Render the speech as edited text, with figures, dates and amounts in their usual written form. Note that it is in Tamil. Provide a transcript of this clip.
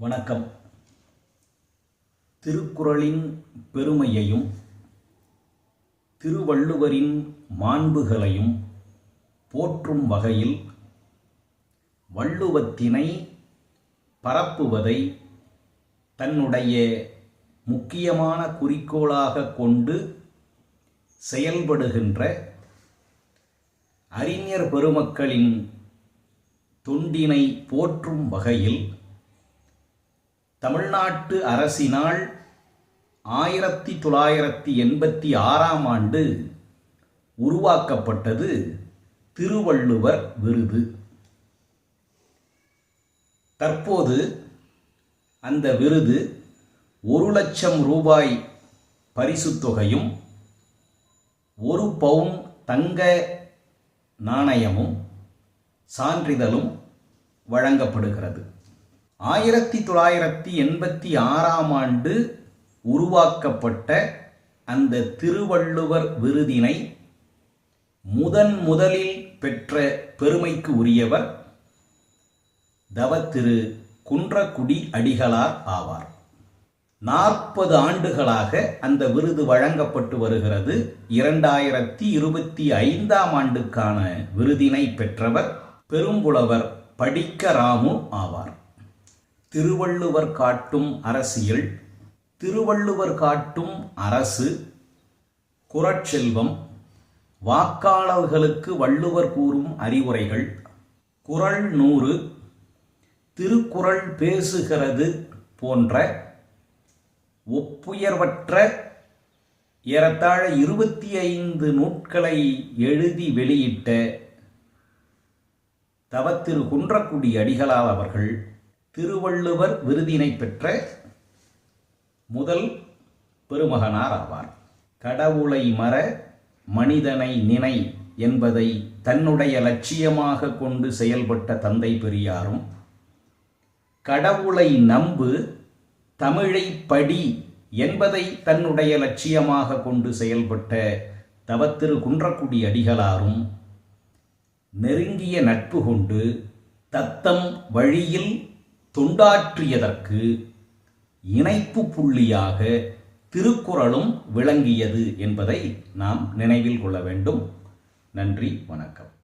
வணக்கம். திருக்குறளின் பெருமையையும் திருவள்ளுவரின் மாண்புகளையும் போற்றும் வகையில் வள்ளுவத்தினை பரப்புவதை தன்னுடைய முக்கியமான குறிக்கோளாக கொண்டு செயல்படுகின்ற அறிஞர் பெருமக்களின் தொண்டினை போற்றும் வகையில் தமிழ்நாட்டு அரசினால் 1986ஆம் ஆண்டு உருவாக்கப்பட்டது திருவள்ளுவர் விருது. தற்போது அந்த விருது 1 லட்சம் ரூபாய் பரிசுத் தொகையும் 1 பவுன் தங்க நாணயமும் சான்றிதழும் வழங்கப்படுகிறது. 1986ஆம் ஆண்டு உருவாக்கப்பட்ட அந்த திருவள்ளுவர் விருதினை முதலில் பெற்ற பெருமைக்கு உரியவர் தவத்திரு குன்றக்குடி அடிகளார் ஆவார். 40 ஆண்டுகளாக அந்த விருது வழங்கப்பட்டு வருகிறது. 2025ஆம் ஆண்டுக்கான விருதினை பெற்றவர் பெரும்புலவர் படிக்க ராமு ஆவார். திருவள்ளுவர் காட்டும் அரசியல், திருவள்ளுவர் காட்டும் அரசு, குறட்செல்வம், வாக்காளர்களுக்கு வள்ளுவர் கூறும் அறிவுரைகள், குறள் 100, திருக்குறள் பேசுகிறது போன்ற ஒப்புயர்வற்ற ஏறத்தாழ 25 நூல்களை எழுதி வெளியிட்ட தவத்திரு குன்றக்குடி அடிகளார் அவர்கள் திருவள்ளுவர் விருதினை பெற்ற முதல் பெருமகனார் ஆவார். கடவுளை மற மனிதனை நினை என்பதை தன்னுடைய லட்சியமாக கொண்டு செயல்பட்ட தந்தை பெரியாரும், கடவுளை நம்பு தமிழை படி என்பதை தன்னுடைய லட்சியமாக கொண்டு செயல்பட்ட தவத்திரு குன்றக்குடி அடிகளாரும் நெருங்கிய நட்பு கொண்டு தத்தம் வழியில் தொண்டாற்றியதற்கு இணைப்பு புள்ளியாக திருக்குறளும் விளங்கியது என்பதை நாம் நினைவில் கொள்ள வேண்டும். நன்றி, வணக்கம்.